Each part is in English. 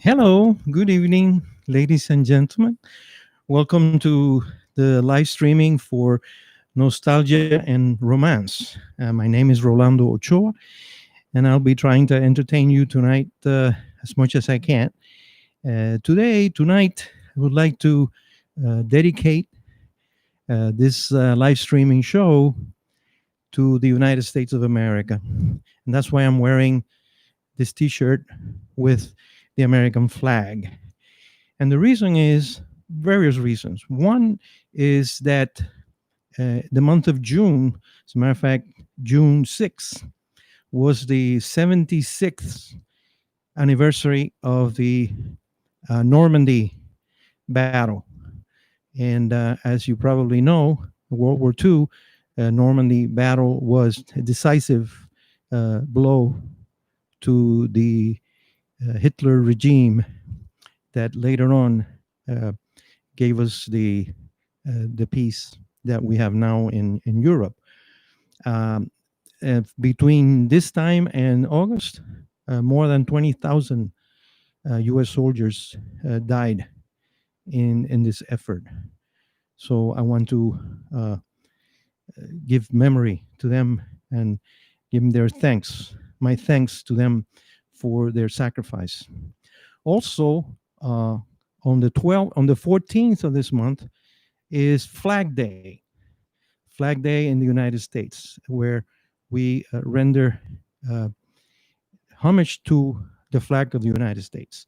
Hello, good evening, ladies and gentlemen. Welcome to the live streaming for Nostalgia and Romance. My name is Rolando Ochoa, and I'll be trying to entertain you tonight as much as I can. Tonight, I would like to dedicate this live streaming show to the United States of America. And that's why I'm wearing this t shirt with the American flag. And the reason is various reasons. One is that the month of June, as a matter of fact, June 6th, was the 76th anniversary of the Normandy battle. And as you probably know, World War II, Normandy battle was a decisive blow to the Hitler regime that later on uh, gave us the peace that we have now in Europe. Um, Between this time and August, more than 20,000 U.S. soldiers died in this effort. So I want to give memory to them and give them their thanks, my thanks to them for their sacrifice. Also, on the 14th of this month is Flag Day. Flag Day in the United States, where we render uh, homage to the flag of the United States.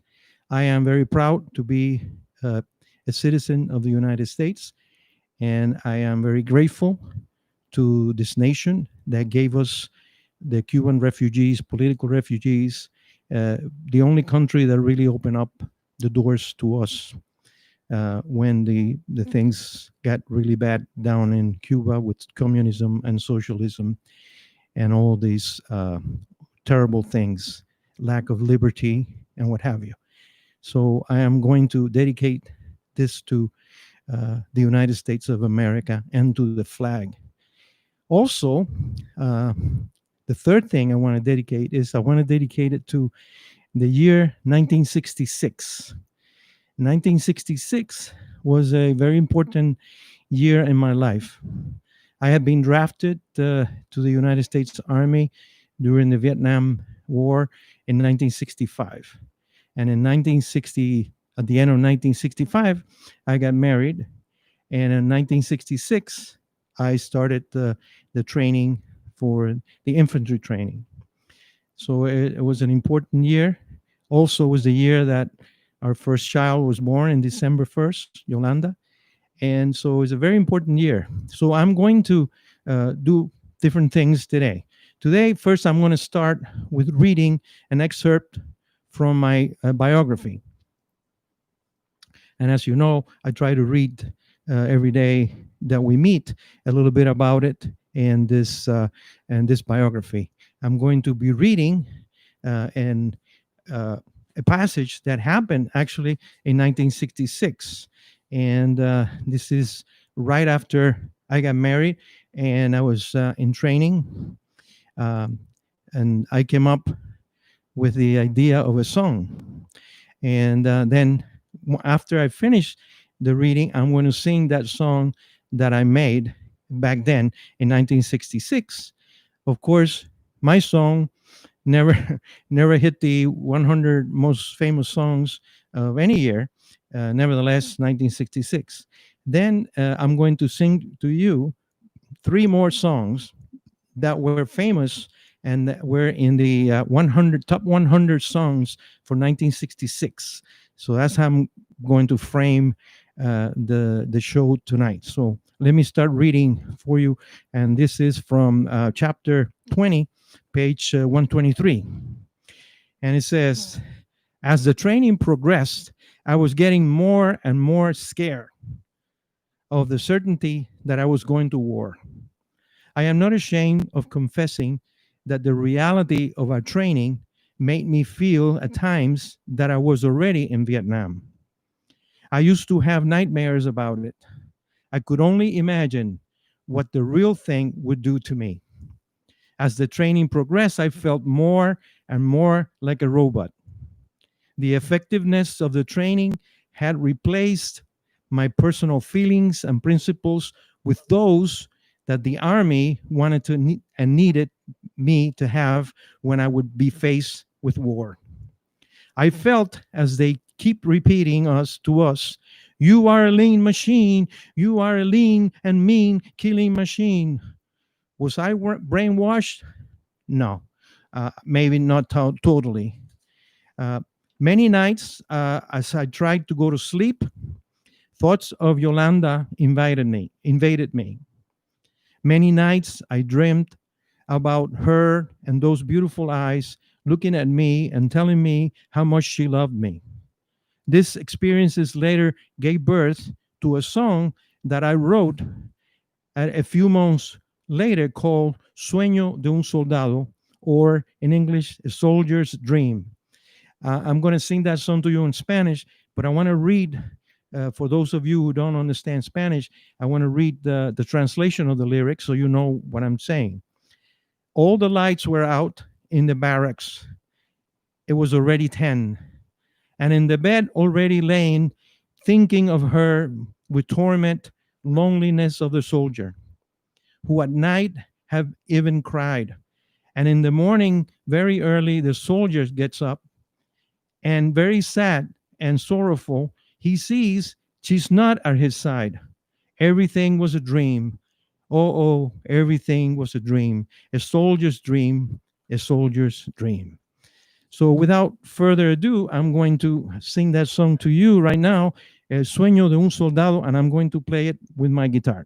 I am very proud to be uh, a citizen of the United States, and I am very grateful to this nation that gave us the Cuban refugees, political refugees, the only country that really opened up the doors to us when the things got really bad down in Cuba with communism and socialism and all these terrible things, lack of liberty and what have you. So I am going to dedicate this to the United States of America and to the flag. Also, uh, the third thing I want to dedicate is I want to dedicate it to the year 1966. 1966 was a very important year in my life. I had been drafted to the United States Army during the Vietnam War in 1965. And in 1960, at the end of 1965, I got married. And in 1966, I started the training for the infantry training. So it was an important year. Also was the year that our first child was born in December 1st, Yolanda. And so it's a very important year. So I'm going to do different things today. Today, first, I'm going to start with reading an excerpt from my biography. And as you know, I try to read every day that we meet a little bit about it and this biography. I'm going to be reading and a passage that happened actually in 1966. And this is right after I got married and I was in training. Um, and I came up with the idea of a song. And then after I finish the reading, I'm going to sing that song that I made back then in 1966. Of course, my song never never hit the 100 most famous songs of any year. Nevertheless, 1966. Then I'm going to sing to you three more songs that were famous and that were in the 100 top 100 songs for 1966. So that's how I'm going to frame the show tonight. So let me start reading for you, and this is from chapter 20, page 123, and it says, "As the training progressed, I was getting more and more scared of the certainty that I was going to war. I am not ashamed of confessing that the reality of our training made me feel at times that I was already in Vietnam. I used to have nightmares about it. I could only imagine what the real thing would do to me. As the training progressed, I felt more and more like a robot. The effectiveness of the training had replaced my personal feelings and principles with those that the army wanted to and needed me to have when I would be faced with war. I felt as they keep repeating us to us, you are a lean machine, you are a lean and mean killing machine. Was I brainwashed? No, maybe not totally. Uh, Many nights, as I tried to go to sleep, thoughts of Yolanda invaded me. Many nights I dreamed about her and those beautiful eyes looking at me and telling me how much she loved me. These experiences later gave birth to a song that I wrote a few months later called Sueño de un Soldado, or in English, A Soldier's Dream. I'm going to sing that song to you in Spanish, but I want to read, for those of you who don't understand Spanish, I want to read the translation of the lyrics so you know what I'm saying. All the lights were out in the barracks. It was already 10. And in the bed already laying, thinking of her with torment, loneliness of the soldier, who at night have even cried. And in the morning, very early, the soldier gets up and very sad and sorrowful, he sees she's not at his side. Everything was a dream. Oh, everything was a dream. A soldier's dream, a soldier's dream. So without further ado, I'm going to sing that song to you right now, El Sueño de un Soldado, and I'm going to play it with my guitar.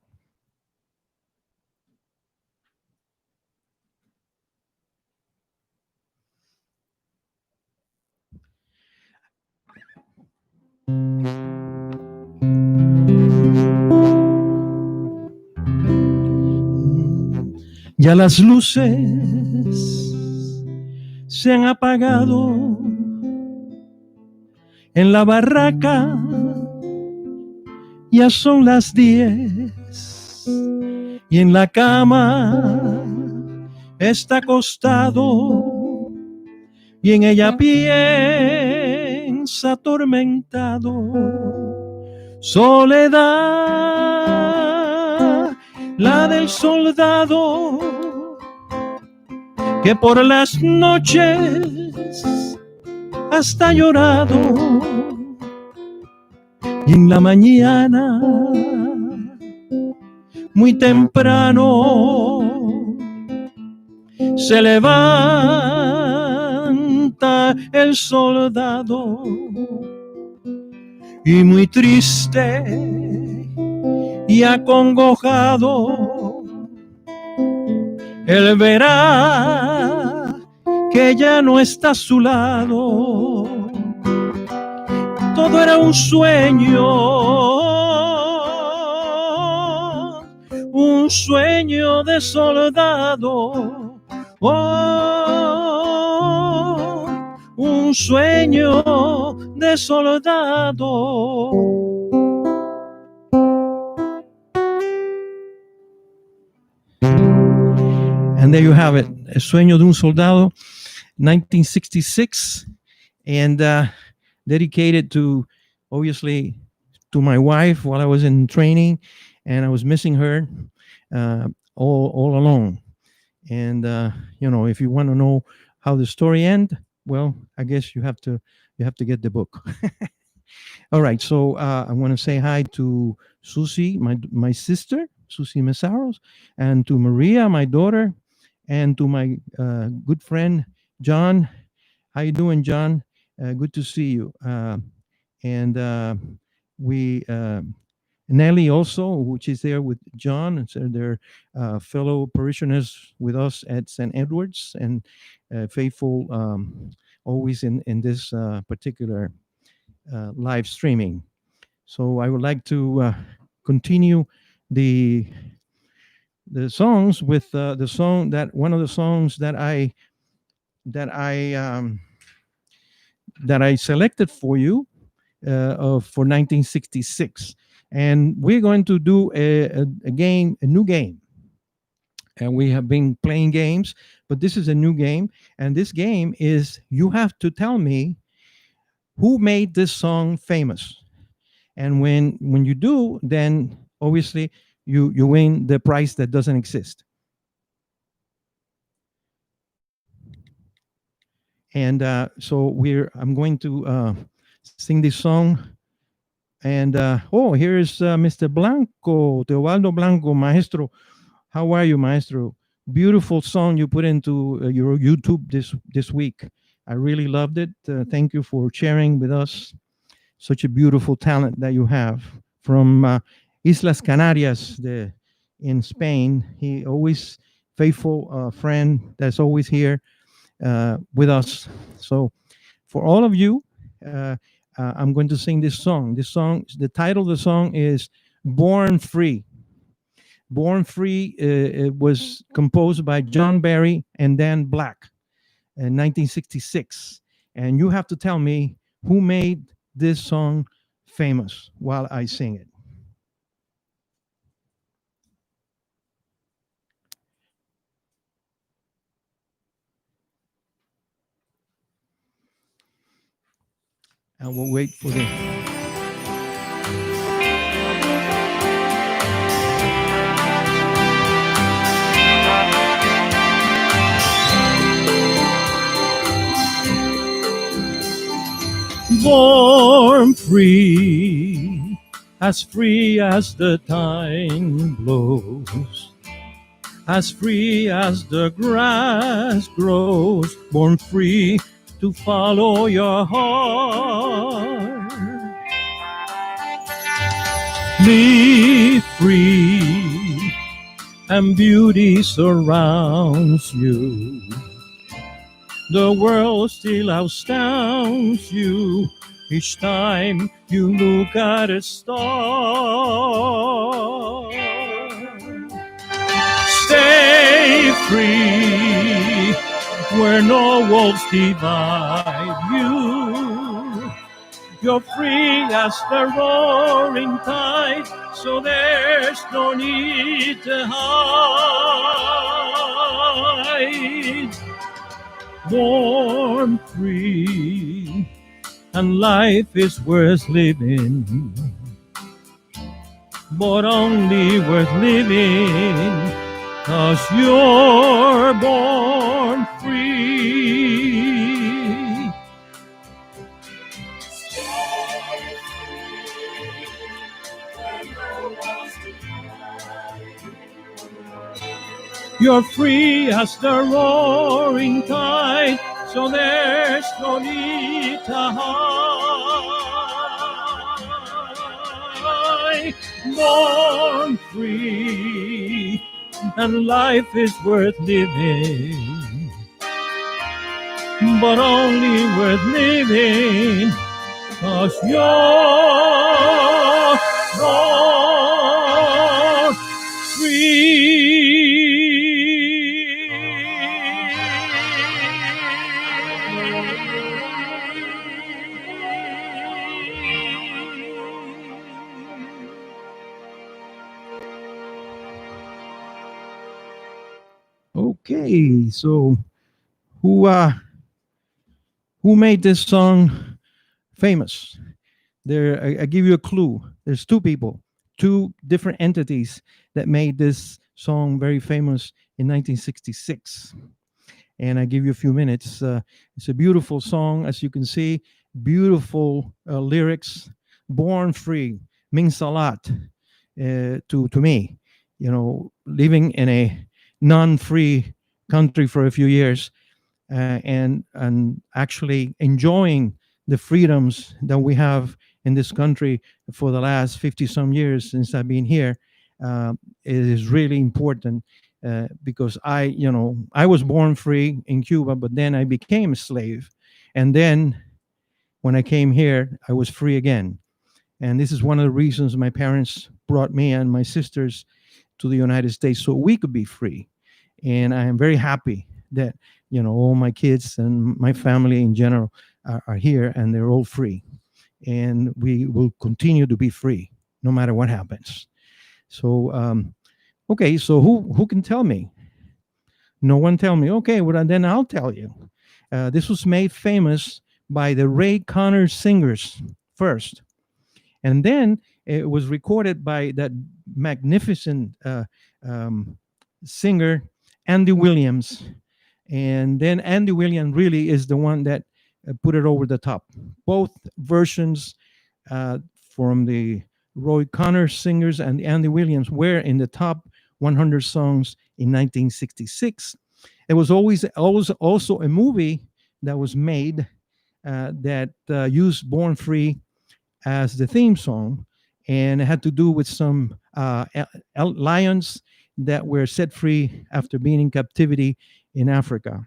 Ya las luces se han apagado en la barraca, ya son las 10 y en la cama está acostado y en ella piensa atormentado. Soledad, la del soldado que por las noches hasta llorado y en la mañana muy temprano se levanta el soldado y muy triste y acongojado él verá que ya no está a su lado. Todo era un sueño de soldado. Oh, un sueño de soldado. And there you have it, El Sueño de un Soldado, 1966, and dedicated to, obviously, to my wife while I was in training, and I was missing her all along. And, if you want to know how the story end? Well, I guess you have to get the book. All right. So I want to say hi to Susie, my sister, Susie Mesaros, and to Maria, my daughter, and to my good friend John. How you doing, John? Good to see you. And we Nelly also, which is there with John, and so they're fellow parishioners with us at St. Edward's, and faithful always in this particular live streaming. So I would like to continue the the songs with the song that one of the songs that I um, that I selected for you for 1966, and we're going to do a game, a new game. And we have been playing games, but this is a new game, and this game is you have to tell me who made this song famous. And when you do, then obviously you win the prize that doesn't exist. And so we're I'm going to sing this song. And oh, here is Mr. Blanco, Teobaldo Blanco, Maestro. How are you, Maestro? Beautiful song you put into your YouTube this week. I really loved it. Thank you for sharing with us such a beautiful talent that you have from Islas Canarias, in Spain. He always faithful friend that's always here with us. So for all of you, uh, I'm going to sing this song. This song, the title of the song is "Born Free." "Born Free" it was composed by John Barry and Dan Black in 1966, and you have to tell me who made this song famous while I sing it. I will wait for the. Born free as the time blows, as free as the grass grows, born free to follow your heart. Live free, and beauty surrounds you. The world still astounds you each time you look at a star. Stay free where no walls divide you. You're free as the roaring tide, so there's no need to hide. Born free, and life is worth living, but only worth living 'cause you're born free. You're free as the roaring tide, so there's no need to hide. Born free, and life is worth living, but only worth living 'cause you're born free. Okay, so who uh who made this song famous? I give you a clue. There's two people, two different entities that made this song very famous in 1966. and I give you a few minutes. It's a beautiful song, as you can see, beautiful lyrics. Born free means a lot to me. You know, living in a non-free country for a few years, and actually enjoying the freedoms that we have in this country for the last 50 some years since I've been here. It is really important, because I was born free in Cuba, but then I became a slave. And then when I came here, I was free again. And this is one of the reasons my parents brought me and my sisters to the United States so we could be free. And I am very happy that all my kids and my family in general are here, and they're all free, and we will continue to be free no matter what happens. So okay, so who can tell me? No one tell me. Okay, well then I'll tell you. This was made famous by the Ray Connors singers first, and then it was recorded by that magnificent singer Andy Williams. And then Andy Williams really is the one that put it over the top. Both versions, from the Roy Connors singers and Andy Williams, were in the top 100 songs in 1966. It was always also a movie that was made that used Born Free as the theme song, and it had to do with some lions that were set free after being in captivity in Africa.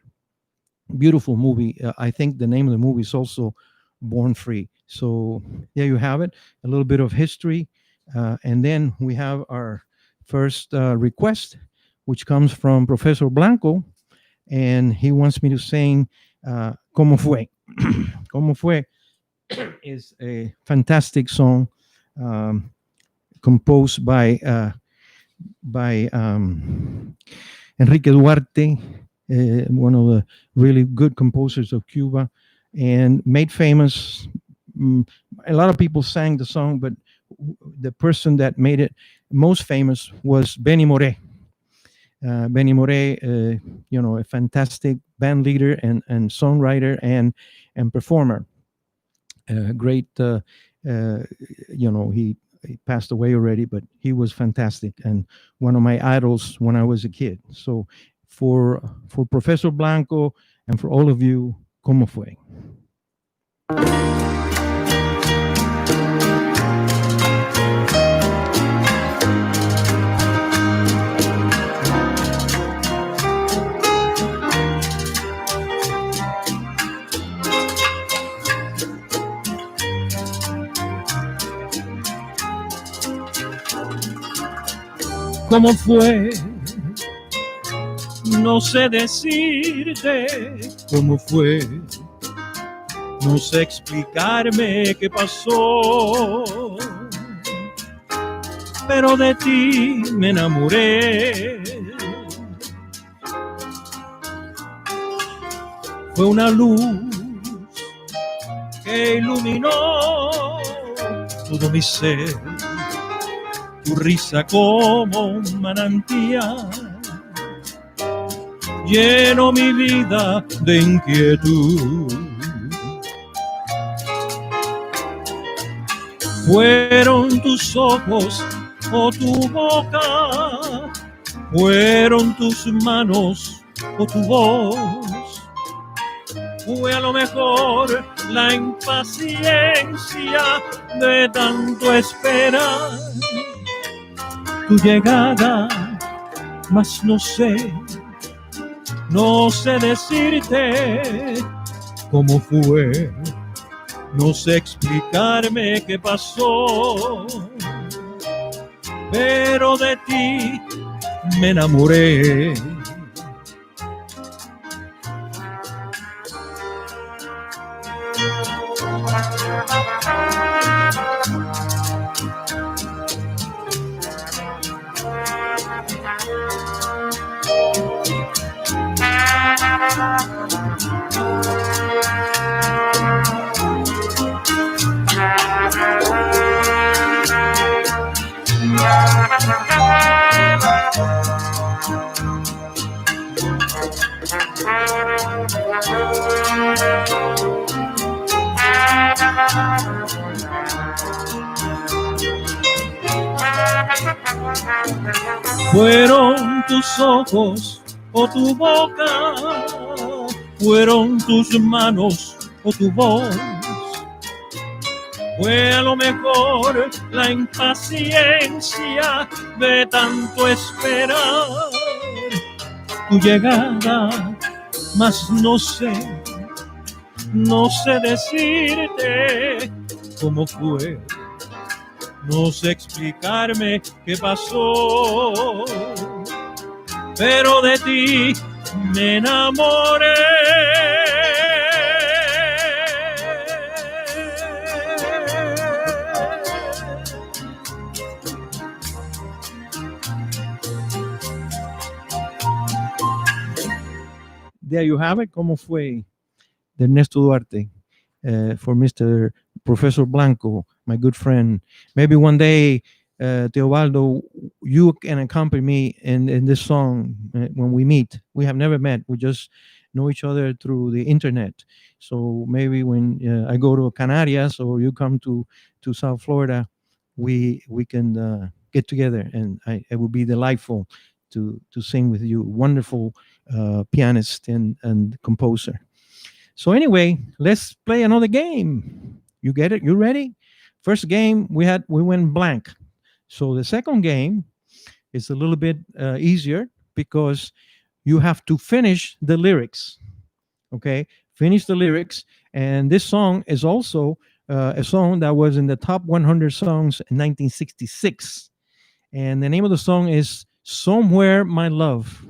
Beautiful movie. I think the name of the movie is also Born Free. So there you have it, a little bit of history. And then we have our first request, which comes from Professor Blanco, and he wants me to sing Como Fue. Como Fue is a fantastic song, composed by Enrique Duarte, one of the really good composers of Cuba, and made famous. A lot of people sang the song, but the person that made it most famous was Benny Moré. Benny Moré, a fantastic band leader and songwriter and performer. Great, he passed away already, but he was fantastic and one of my idols when I was a kid. So for Professor Blanco and for all of you, ¿Cómo fue? ¿Cómo fue? No sé decirte cómo fue. No sé explicarme qué pasó. Pero de ti me enamoré. Fue una luz que iluminó todo mi ser. Tu risa como un manantial llenó mi vida de inquietud. Fueron tus ojos o tu boca, fueron tus manos o tu voz. Fue a lo mejor la impaciencia de tanto esperar tu llegada, mas no sé decirte cómo fue, no sé explicarme qué pasó, pero de ti me enamoré. Fueron tus ojos o tu boca, fueron tus manos o tu voz. Fue a lo mejor la impaciencia de tanto esperar tu llegada, mas no sé decirte cómo fue, no sé explicarme qué pasó, pero de ti me enamoré. There you have it. ¿Cómo fue de Ernesto Duarte? For Mr. Professor Blanco, my good friend. Maybe one day, Teobaldo, you can accompany me in this song when we meet. We have never met. We just know each other through the internet. So maybe when I go to Canarias or you come to South Florida, we can get together, and it would be delightful to sing with you. Wonderful pianist and composer. So anyway, let's play another game. You get it? You ready? First game we went blank. So the second game is a little bit easier because you have to finish the lyrics. Okay, finish the lyrics. And this song is also a song that was in the top 100 songs in 1966. And the name of the song is "Somewhere My Love."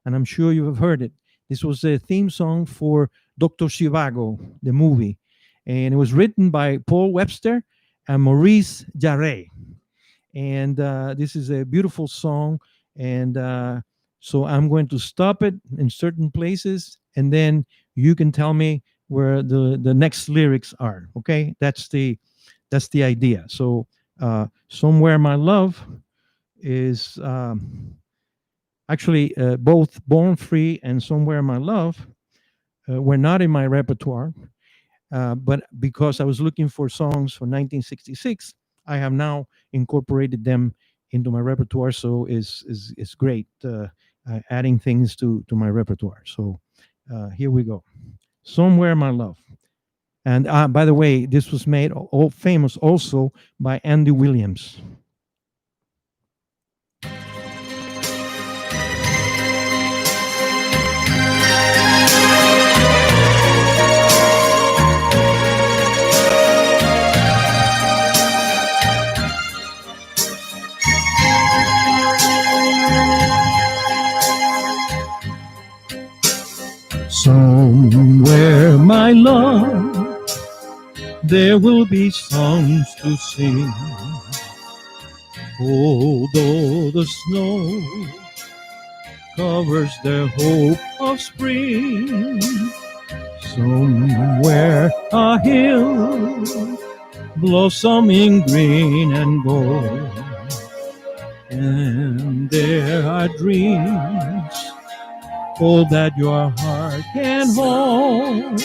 And I'm sure you have heard it. This was the theme song for Dr. Zhivago, the movie. And it was written by Paul Webster and Maurice Jarre. And this is a beautiful song. And so I'm going to stop it in certain places, and then you can tell me where the next lyrics are. Okay, that's the idea. So "Somewhere My Love" is actually both "Born Free" and "Somewhere My Love" were not in my repertoire, but because I was looking for songs for 1966, I have now incorporated them into my repertoire. So it's great adding things to my repertoire. So here we go. "Somewhere My Love." And by the way, this was made all famous also by Andy Williams. Somewhere, my love, there will be songs to sing. Although the snow covers the hope of spring, somewhere a hill blossoming green and gold, and there are dreams all that your heart can hold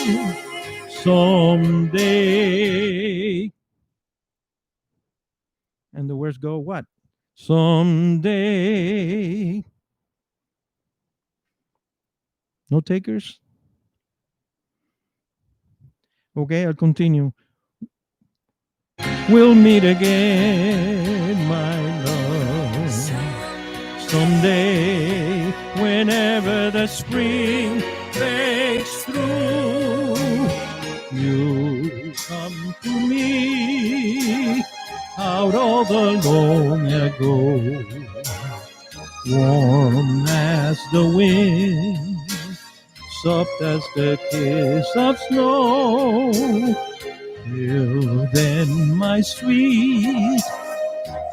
someday. And the words go what? Someday. No takers? Okay, I'll continue. We'll meet again, my love, someday, whenever the spring breaks through. You come to me out of the long ago, warm as the wind, soft as the kiss of snow. Till then, my sweet,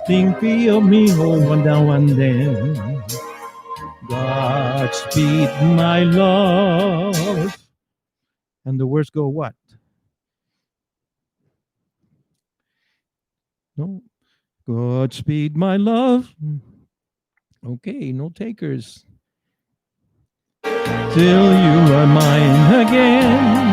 think of me, oh, one now and then. Godspeed, my love. And the words go what? No. Godspeed, my love. Okay, no takers. Till you are mine again.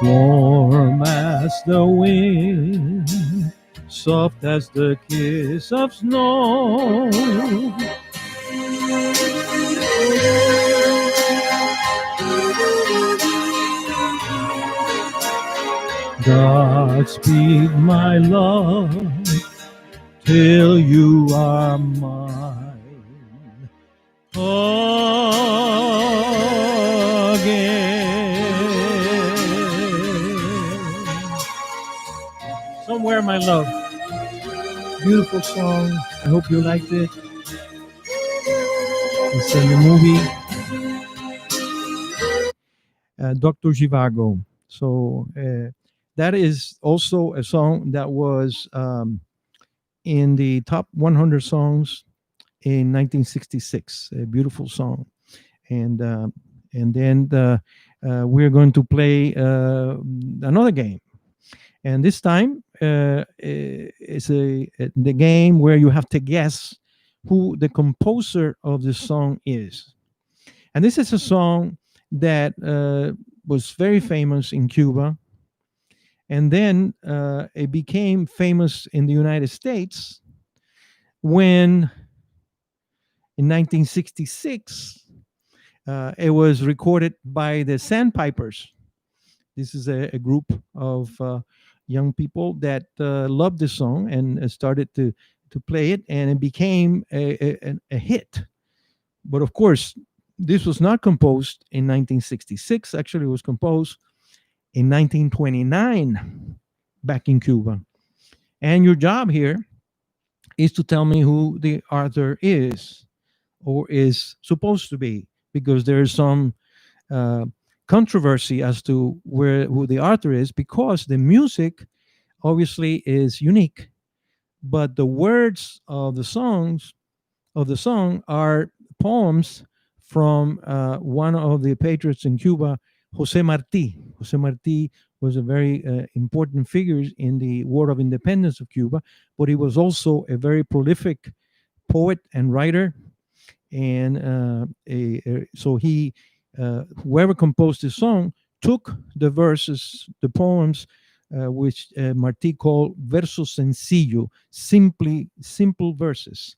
warm as the wind, soft as the kiss of snow. Godspeed, my love, till you are mine again. Somewhere, my love. Beautiful song. I hope you liked it. It's in the movie Dr. Zhivago. So that is also a song that was in the top 100 songs in 1966. A beautiful song, and we're going to play another game, and this time it's the game where you have to guess who the composer of the song is. And this is a song that was very famous in Cuba, and then it became famous in the United States when, in 1966, it was recorded by the Sandpipers. This is a group of young people that loved the song and started to play it, and it became a hit. But of course, this was not composed in 1966. Actually, it was composed in 1929 back in Cuba. And your job here is to tell me who the author is or is supposed to be, because there's some uh, controversy as to who the author is, because the music obviously is unique, but the words of the song are poems from one of the patriots in Cuba, Jose Marti. Jose Marti was a very important figure in the War of Independence of Cuba, but he was also a very prolific poet and writer. And so he, whoever composed this song, took the verses, the poems, which Marti called versos sencillo, simple verses,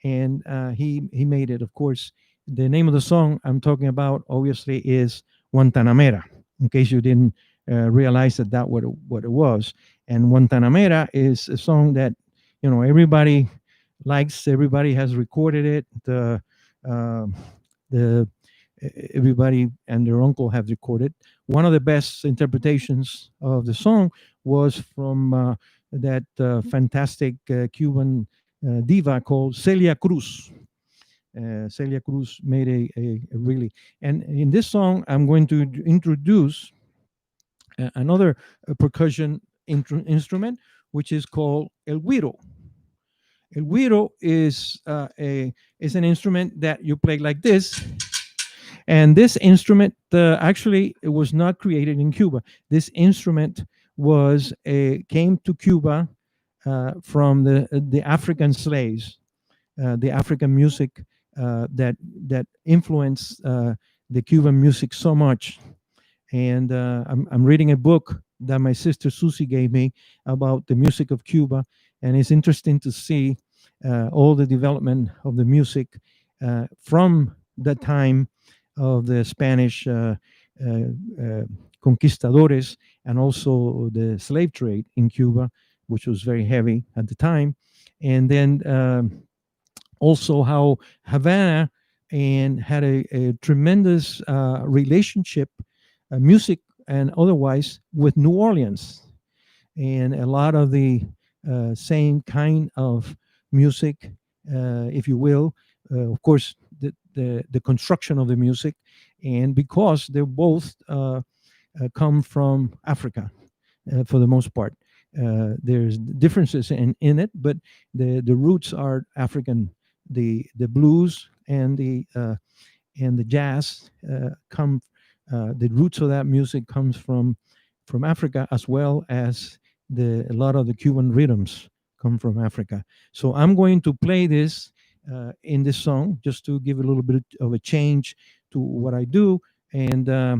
and he made it. Of course, the name of the song I'm talking about obviously is Guantanamera, in case you didn't realize that what it was. And Guantanamera is a song that everybody likes. Everybody has recorded it. Uh, the everybody and their uncle have recorded. One of the best interpretations of the song was from that fantastic Cuban diva called Celia Cruz. Celia Cruz made a really, and in this song, I'm going to introduce another percussion instrument, which is called el güiro. El güiro is an instrument that you play like this, and this instrument actually it was not created in Cuba. This instrument came to Cuba from the African slaves, the African music that influenced the Cuban music so much. And I'm reading a book that my sister Susie gave me about the music of Cuba, and it's interesting to see all the development of the music from the time of the Spanish conquistadores, and also the slave trade in Cuba, which was very heavy at the time. And then also how Havana and had a tremendous relationship, music and otherwise, with New Orleans, and a lot of the same kind of music, if you will. Of course, the construction of the music, and because they both come from Africa for the most part. There's differences in it, but the roots are African. The blues and the jazz come. The roots of that music comes from Africa, as well as a lot of the Cuban rhythms come from Africa. So I'm going to play this in this song just to give a little bit of a change to what I do, and uh,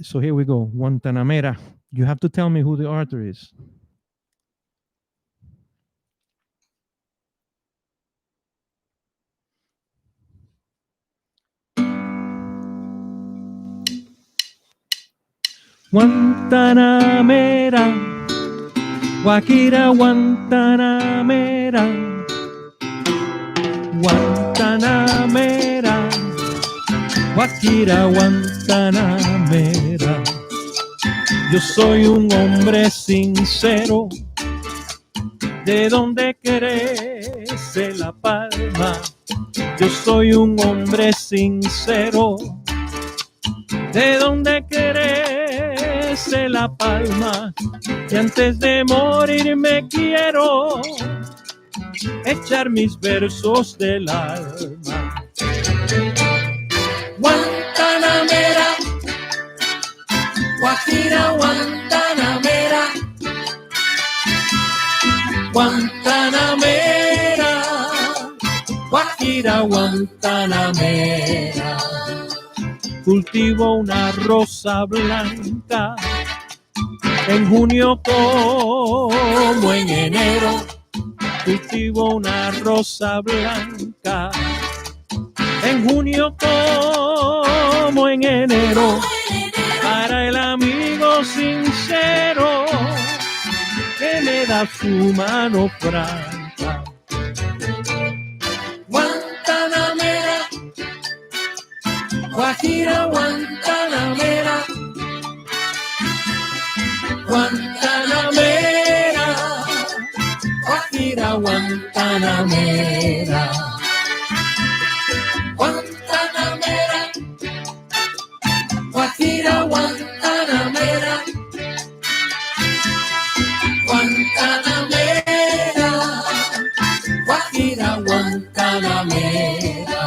So here we go. Guantanamera. You have to tell me who the author is. Guantanamera, Guajira Guantanamera, Guantanamera, Guajira Guantanamera. Yo soy un hombre sincero, de donde crece la palma. Yo soy un hombre sincero, de donde crece la palma. Y antes de morir me quiero echar mis versos del alma. Guantanamera, Guajira Guantanamera, Guantanamera, Guajira Guantanamera. Cultivo una rosa blanca en junio como en enero. Cultivo una rosa blanca en junio como en enero. Para el amigo sincero que me da su mano franca. Guantanamera, Guajira Guantanamera, Guantanamera, Guajira Guantanamera, Guantanamera, Guajira Guantanamera, Guantanamera, Guajira Guantanamera.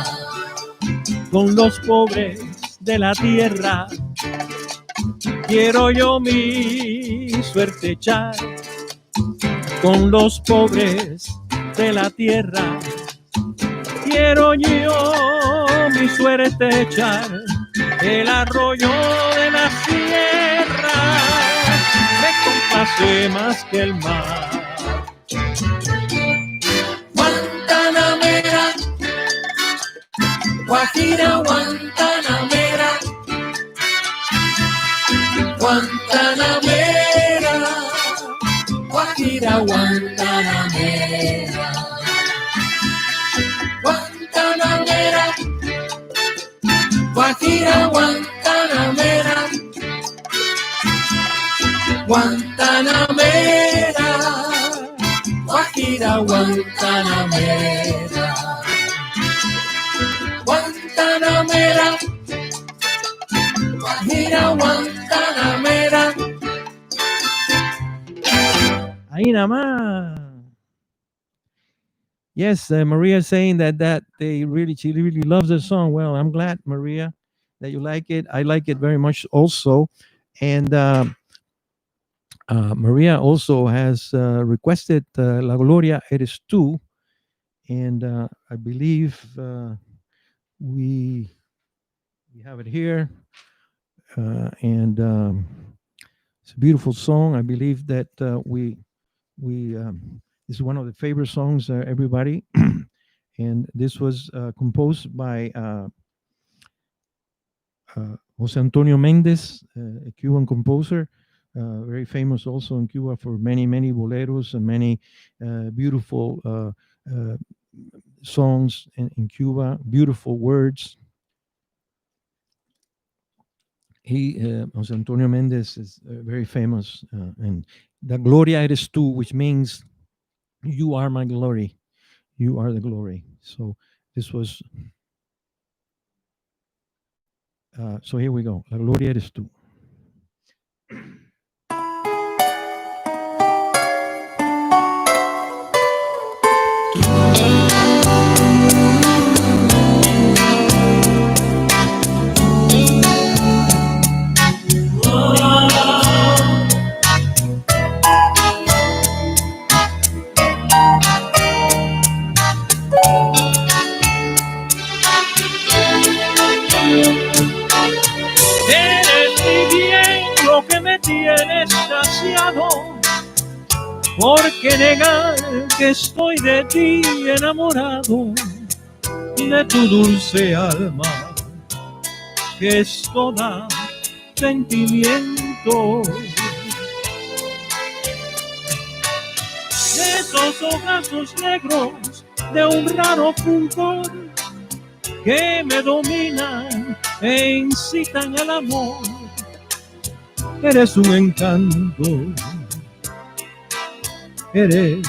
Con los pobres de la tierra quiero yo mi suerte echar. Con los pobres de la tierra quiero yo mi suerte echar. El arroyo de la sierra me complace más que el mar. Guantanamera, Guajira Guantanamera, Guantanamera, Guajira Guantanamera, Guantanamera, Guajira Guantanamera, Guantanamera, Guajira Guantanamera, Guantanamera, Guajira Guantanamera. Ahí nada más. Yes, Maria is saying that she really loves the song. Well, I'm glad, Maria, that you like it. I like it very much also. And Maria also has requested La Gloria Eres Tú. And I believe we have it here. And it's a beautiful song. I believe that this is one of the favorite songs, everybody. And this was composed by Jose Antonio Mendez, a Cuban composer, very famous also in Cuba for many boleros and many beautiful songs in Cuba, beautiful words. Jose Antonio Mendez is very famous, and La Gloria Eres Tú, which means you are my glory. You are the glory. So this was, so here we go. La Gloria Eres Tú. Eres mi ¿Por qué negar que estoy de ti enamorado, de tu dulce alma, que es toda sentimiento? De esos ojazos negros de un raro fulgor que me dominan e incitan al amor. Eres un encanto, eres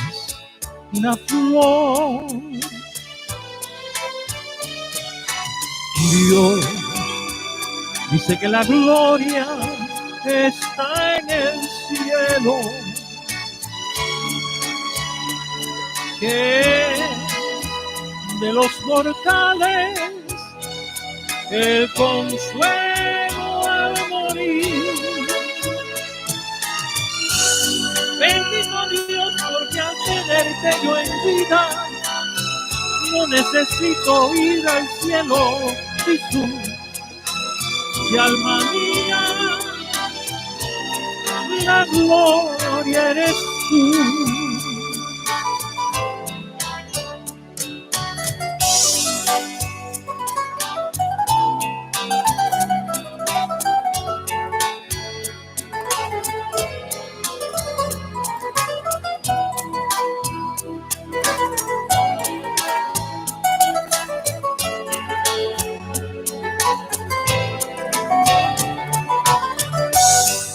una flor. Dios dice que la gloria está en el cielo, que de los mortales el consuelo al morir. Bendito Dios, porque al tenerte yo en vida no necesito ir al cielo, Jesús. Y alma mía, la gloria eres tú.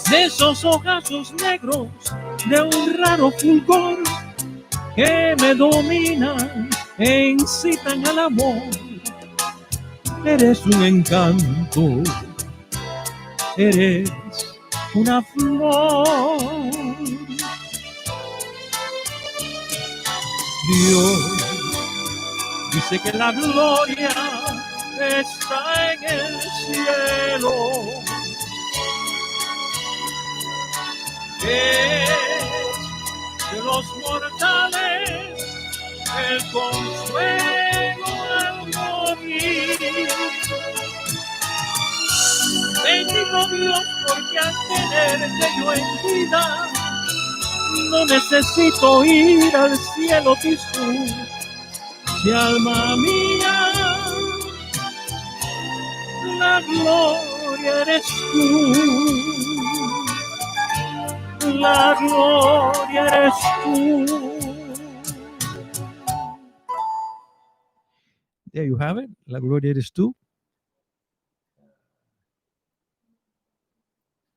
De esos ojazos negros de un raro fulgor que me dominan e incitan al amor. Eres un encanto, eres una flor. Dios dice que la gloria está en el cielo, de los mortales el consuelo al morir. Bendito Dios, porque al tenerte yo en vida no necesito ir al cielo, Jesús. Si alma mía, la gloria eres tú. La gloria eres tú. There you have it. La gloria eres tú.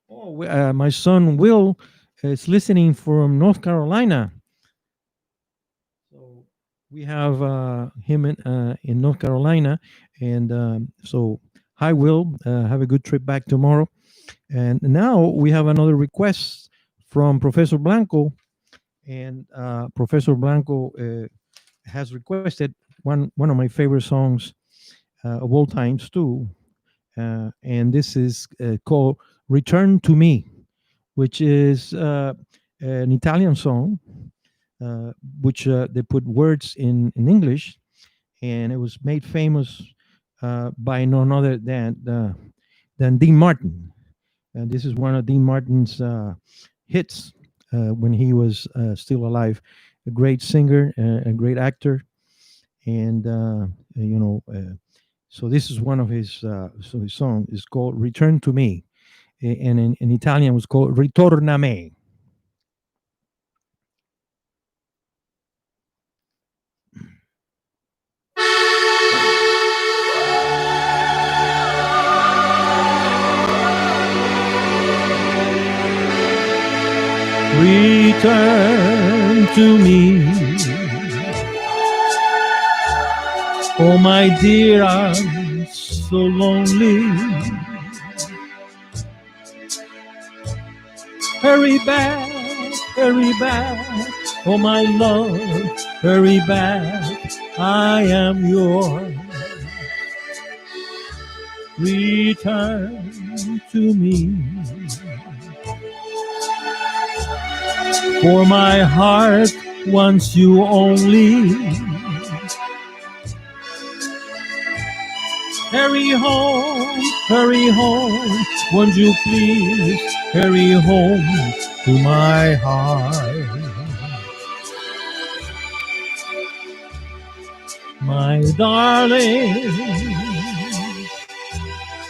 Oh, my son Will is listening from North Carolina. So we have him in North Carolina, and so hi Will. Have a good trip back tomorrow. And now we have another request from Professor Blanco, and Professor Blanco has requested one of my favorite songs of all times too, and this is called "Return to Me," which is an Italian song, which they put words in English, and it was made famous by none other than Dean Martin. And this is one of Dean Martin's hits when he was still alive. A great singer, a great actor, and so this is one of his. So his song is called "Return to Me," and in Italian it was called "Ritorna a me." Return to me, oh my dear, I'm so lonely. Hurry back, oh my love, hurry back, I am yours. Return to me, for my heart wants you only. Hurry home, won't you please hurry home to my heart? My darling,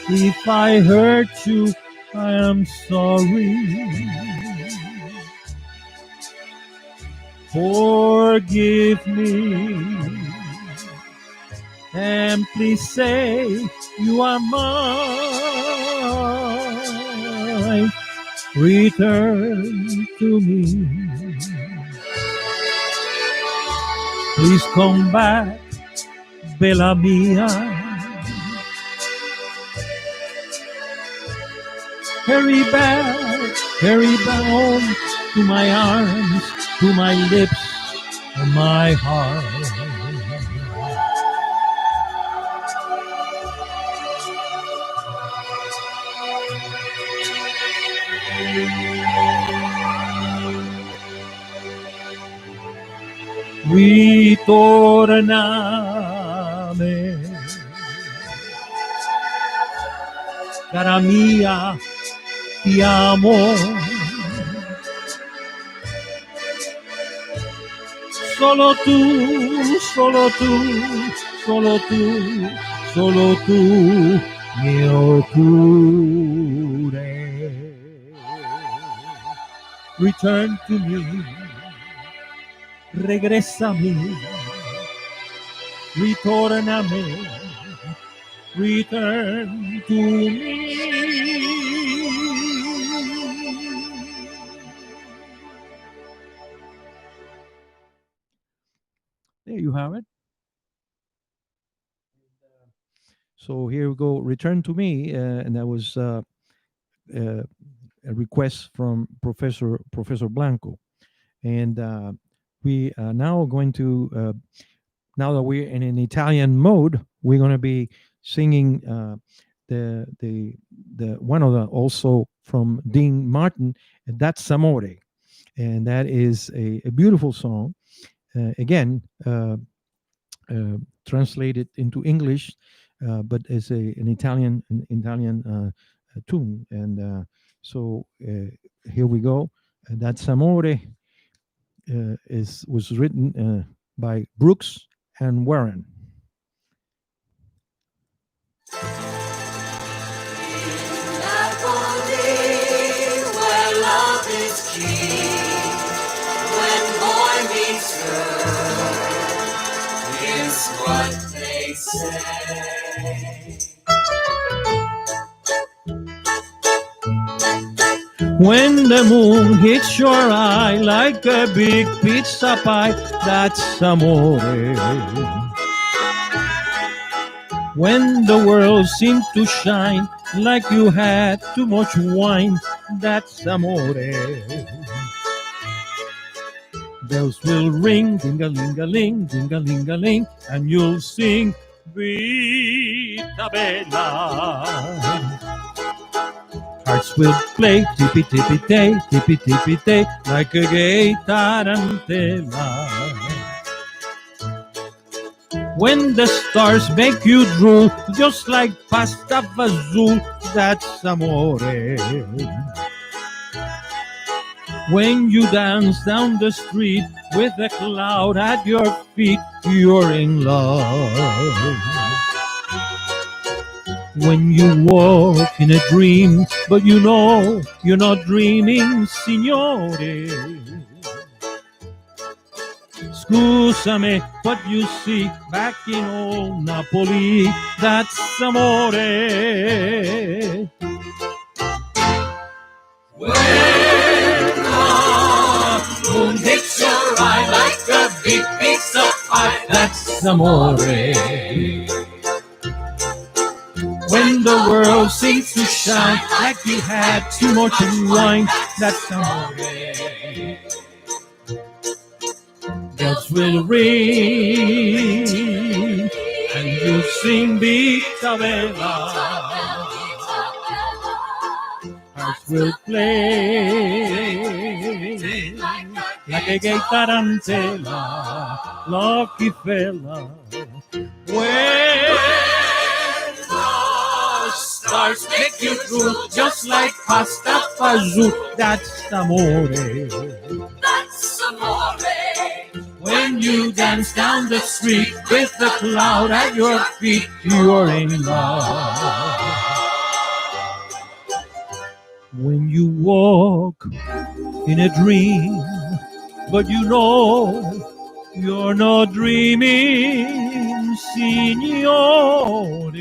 if I hurt you, I am sorry. Forgive me, and please say you are mine. Return to me. Please come back, Bella Mia. Hurry back home to my arms, to my lips and my heart. Ritorname, cara mia, ti amo. Solo tú, solo tú, solo tú, solo tú, mio cuore. Return to me, regrésame, ritorname, return to me. There you have it. So here we go. Return to me, and that was a request from Professor Blanco, and we are now going to. Now that we're in an Italian mode, we're going to be singing the one of the also from Dean Martin, and that's Amore, and that is a beautiful song. Again, translated into English, but as an Italian tune, and so here we go. That's Amore was written by Brooks and Warren. Where love is king, when boy meets girl, is what they say. When the moon hits your eye like a big pizza pie, that's amore. When the world seemed to shine like you had too much wine, that's amore. Bells will ring, ding-a-ling-a-ling, ding-a-ling-a-ling, and you'll sing Vita Bella. Hearts will play tippy-tippy-tay, tippy-tippy-tay, like a gay tarantella. When the stars make you drool, just like pasta fazool, that's amore. When you dance down the street with a cloud at your feet, you're in love. When you walk in a dream, but you know you're not dreaming, signore. Scusami, but you see, back in old Napoli, that's amore. When the moon hits your eye like a big pizza pie, That's amore. When the world seems to shine like you had too much wine, that's amore. Bells will ring and you sing Vita Bella. Hearts will play like a gay tarantella, lucky fella. When the stars make you drool, just like pasta fazool, that's amore. that's amore. When you dance down the street with the cloud at your feet, you're in love. When you walk in a dream, but you know you're not dreaming, signore.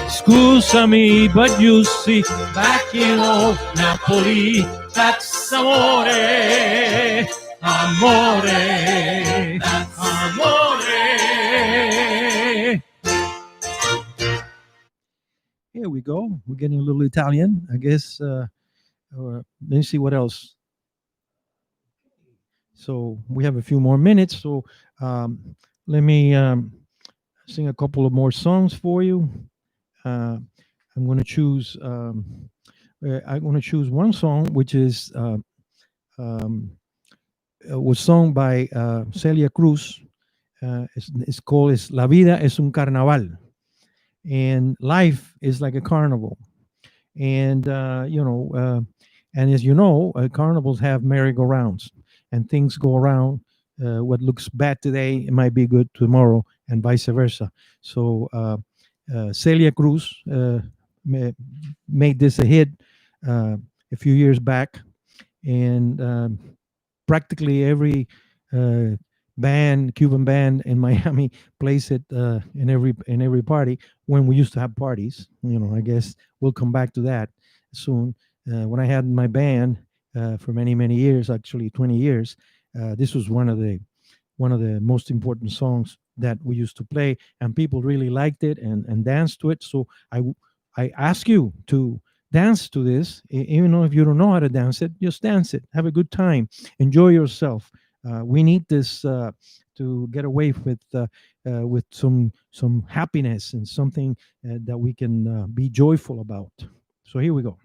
Scusami, but you see, Back in old Napoli, that's amore, amore, that's amore. here we go. We're getting a little Italian, I guess. Let's see what else. So we have a few more minutes. So let me sing a couple of more songs for you. I'm going to choose. I'm going to choose one song which is was sung by Celia Cruz. It's called "La vida es un carnaval," and life is like a carnival. And and as you know, carnivals have merry-go-rounds, and things go around. What looks bad today, it might be good tomorrow, and vice versa. So Celia Cruz made this a hit a few years back, and practically every Cuban band in Miami plays it in every party when we used to have parties. I guess we'll come back to that soon. When I had my band for many years, actually 20 years, this was one of the most important songs that we used to play, and people really liked it and danced to it. So I ask you to dance to this, even though if you don't know how to dance it, just dance it. Have a good time. Enjoy yourself. We need this to get away with some happiness and something that we can be joyful about. So here we go.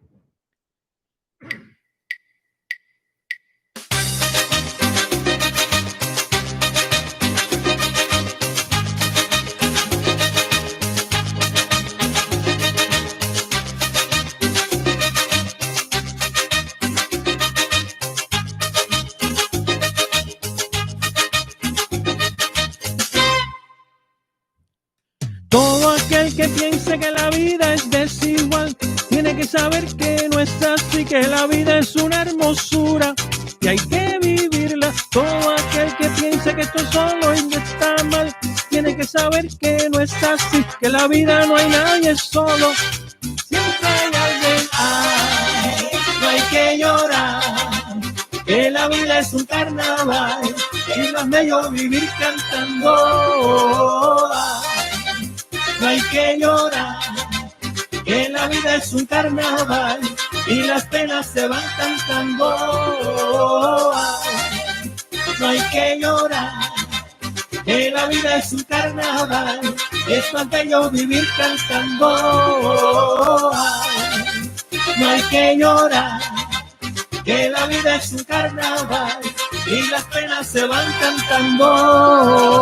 Todo aquel que piense que la vida es desigual tiene que saber que no es así, que la vida es una hermosura y hay que vivirla. Todo aquel que piense que esto es solo y no está mal tiene que saber que no es así, que la vida no hay nadie solo, siempre hay alguien. Ay, no hay que llorar, que la vida es un carnaval y no es bello vivir cantando. No hay que llorar, que la vida es un carnaval y las penas se van cantando. No hay que llorar, que la vida es un carnaval, es más bello vivir cantando. No hay que llorar, que la vida es un carnaval y las penas se van cantando.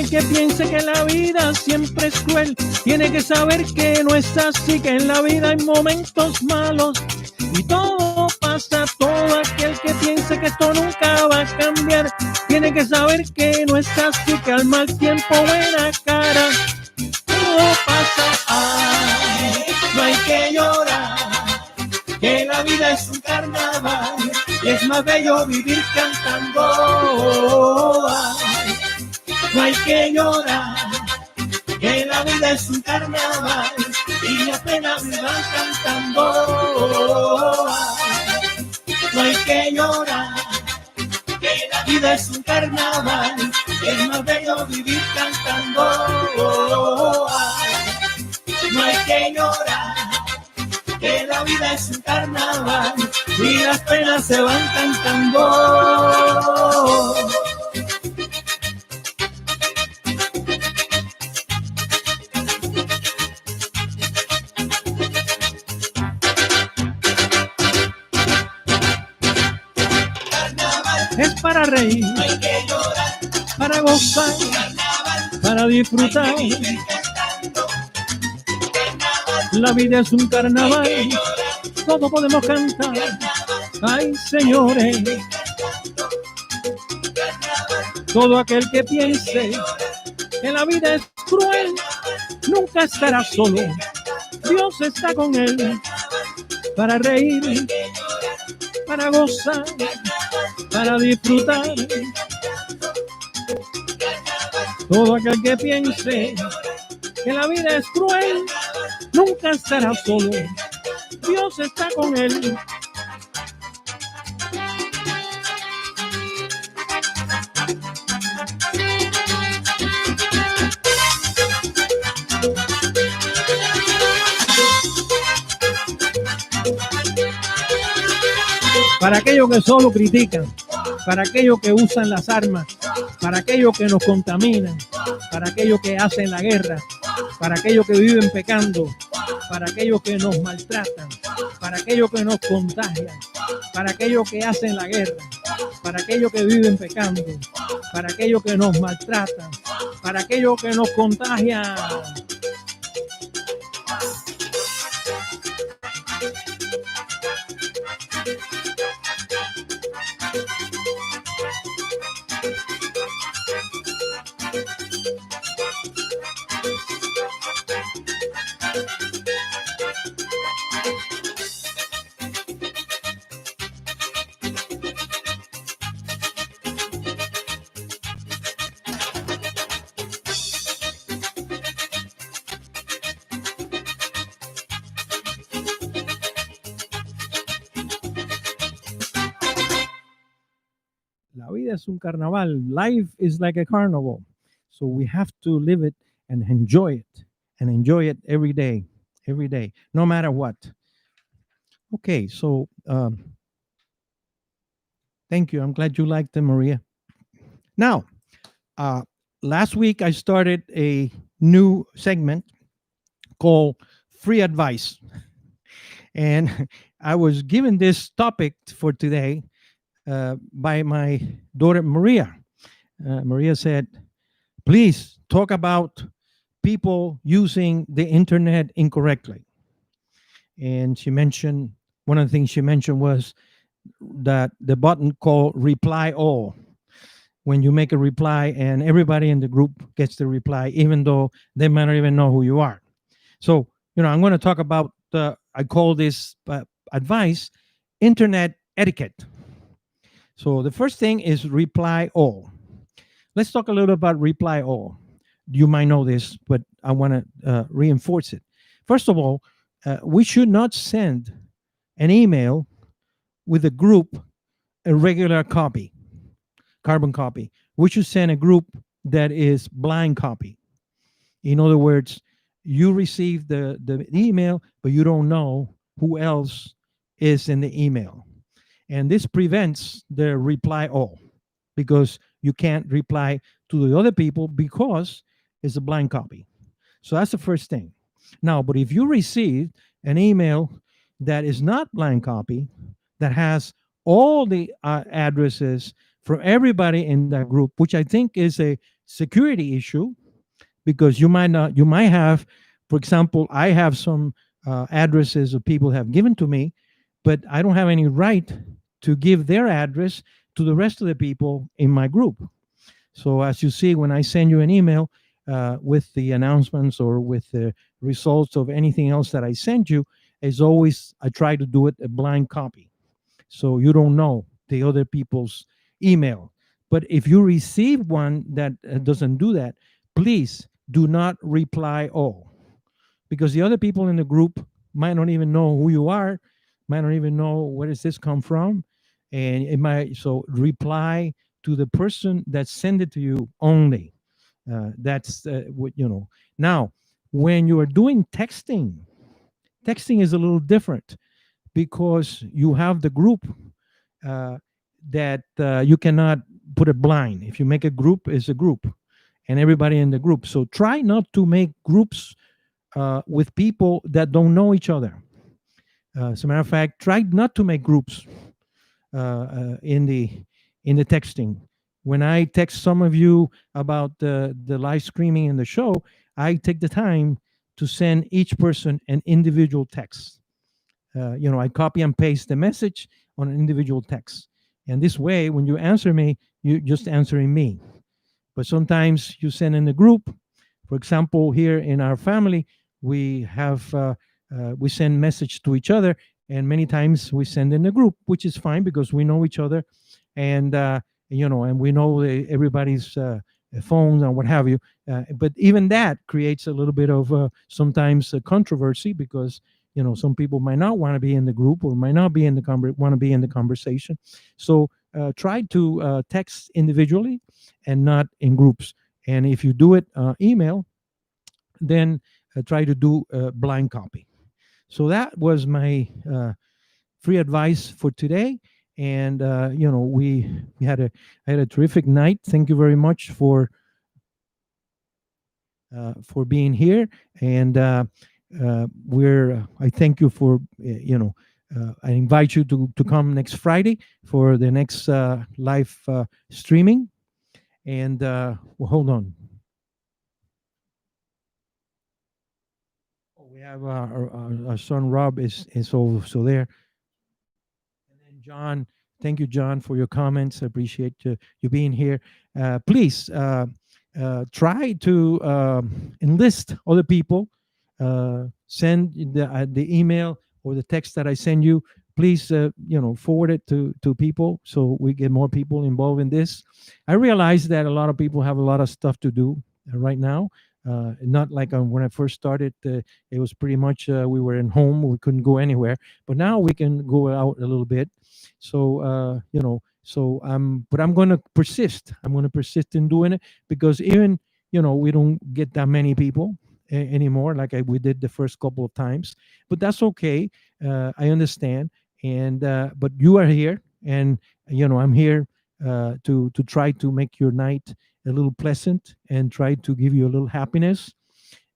Que piense que la vida siempre es cruel tiene que saber que no es así, que en la vida hay momentos malos y todo pasa. Todo aquel que piense que esto nunca va a cambiar tiene que saber que no es así, que al mal tiempo buena cara, todo pasa. Ay, no hay que llorar, que la vida es un carnaval y es más bello vivir cantando. Ay, no hay que llorar, que la vida es un carnaval y apenas me van cantando. No hay que llorar, que la vida es un carnaval, es más bello vivir cantando. No hay que llorar, que la vida es un carnaval y las penas se van cantando. para reír, hay que llorar, para gozar, carnaval, para disfrutar. vive cantando, carnaval, La vida es un carnaval, que llorar, todos podemos cantar. carnaval, Ay, señores, cantando, carnaval, todo aquel que piense que la vida es cruel, nunca estará solo. Dios está con él para reír, para gozar, para disfrutar. Todo aquel que piense que la vida es cruel, nunca estará solo. Dios está con él. Para aquellos que solo critican, para aquellos que usan las armas, para aquellos que nos contaminan, para aquellos que hacen la guerra, para aquellos que viven pecando, para aquellos que nos maltratan, para aquellos que nos contagian, para aquellos que hacen la guerra, para aquellos que viven pecando, para aquellos que nos maltratan, para aquellos que nos contagian. La vida es un carnaval. Life is like a carnival. So we have to live it and enjoy it every day, no matter what. Okay, so thank you. I'm glad you liked it, Maria. Now, uh, last week I started a new segment called Free Advice. And I was given this topic for today by my daughter Maria. Maria said, please talk about people using the internet incorrectly. And she mentioned, one of the things she mentioned was that the button called reply all. When you make a reply and everybody in the group gets the reply, even though they might not even know who you are. So, I'm going to talk about, I call this advice, internet etiquette. So the first thing is reply all. Let's talk a little about reply all. You might know this, but I want to reinforce it. First of all, we should not send an email with a group a regular copy, carbon copy. We should send a group that is blind copy. In other words, you receive the email, but you don't know who else is in the email. And this prevents the reply all, because you can't reply to the other people because it's a blind copy. So that's the first thing. Now, but if you receive an email that is not blind copy, that has all the addresses from everybody in that group, which I think is a security issue, because you might have, for example, I have some addresses of people have given to me, but I don't have any right to give their address to the rest of the people in my group. So as you see, when I send you an email with the announcements or with the results of anything else that I send you, as always, I try to do it a blind copy. So you don't know the other people's email. But if you receive one that doesn't do that, please do not reply all, because the other people in the group might not even know who you are, might not even know where does this come from, and it might, so reply to the person that sent it to you only. That's what Now, when you are doing texting is a little different, because you have the group that you cannot put it blind. If you make a group, it's a group, and everybody in the group. So try not to make groups with people that don't know each other. As a matter of fact, try not to make groups in the in the texting. When I text some of you about the live streaming in the show, I take the time to send each person an individual text. I copy and paste the message on an individual text. And this way, when you answer me, you're just answering me. But sometimes you send in a group. For example, here in our family, we send message to each other, and many times we send in a group, which is fine because we know each other, and and we know everybody's phones and what have you. But even that creates a little bit of sometimes controversy because some people might not want to be in the group or might not be in the want to be in the conversation. So try to text individually and not in groups. And if you do it email, then try to do blind copy. So that was my free advice for today. And we had a terrific night. Thank you very much for being here. And I thank you for I invite you to come next Friday for the next live streaming. And well, hold on. We have our son Rob is also there. And then John, thank you, John, for your comments. I appreciate you being here. Please try to enlist other people. Send the email or the text that I send you. Please, forward it to people so we get more people involved in this. I realize that a lot of people have a lot of stuff to do right now. Not like when I first started, it was pretty much we were in home, we couldn't go anywhere. But now we can go out a little bit. So but I'm going to persist. I'm going to persist in doing it because even we don't get that many people anymore like we did the first couple of times. But that's okay. I understand. And but you are here, and I'm here to try to make your night a little pleasant and try to give you a little happiness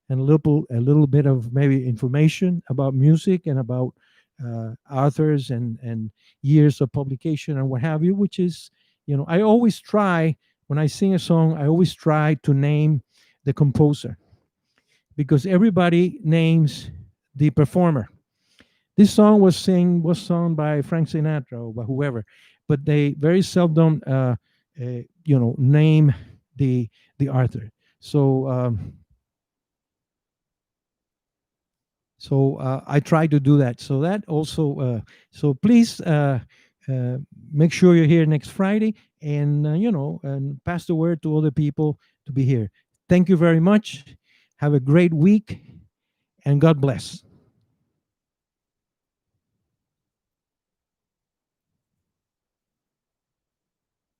and a little bit of maybe information about music and about authors and years of publication and what have you, which is, I always try, when I sing a song, I always try to name the composer because everybody names the performer. This song was sung by Frank Sinatra or by whoever, but they very seldom, name the author. So I try to do that. So that also. So please make sure you're here next Friday, and and pass the word to other people to be here. Thank you very much. Have a great week, and God bless.